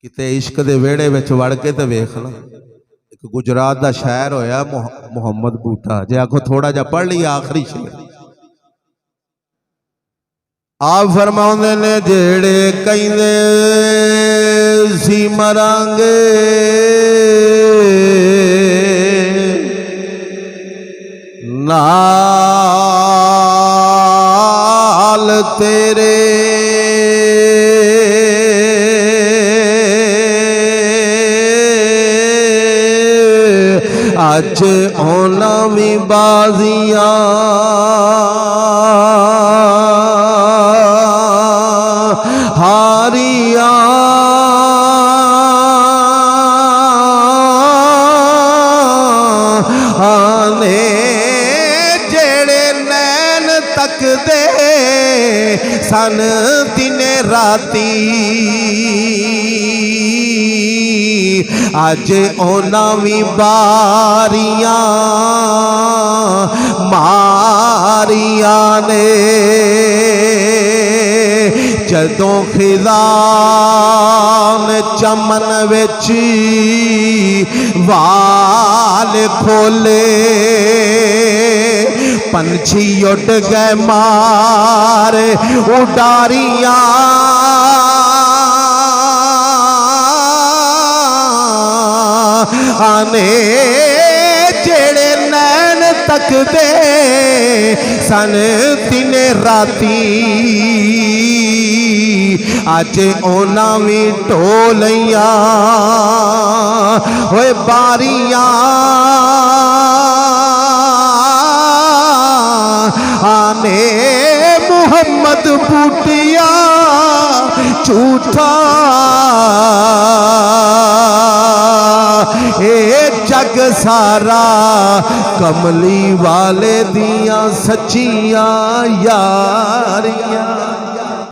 किते इश्क दे वेड़े विच वड़ के ते वेख ला। एक गुजरात दा शायर होया मुहम्मद बूटा, जे आखो थोड़ा जा पढ़ लिया आखिरी शेर। आप फरमाउंदे ने जेड़े कहंदे सी मरांगे नाल तेरे अज ओना भी बाजियां हारियां आने जेड़े नैन तक दे सन दिने राती अज ओना भी बारियां मारियां ने जदों खिदा ने चमन विच वाल खोले पंछी उड़ गए मार उडारियां आने जेड़े नैन तक दे सन दिन राती अज ओना भी ढोलियां होए बारियां आने मुहम्मद बूटिया झूठा ए जग सारा कमली वाले दियां सच्चियां यारियां।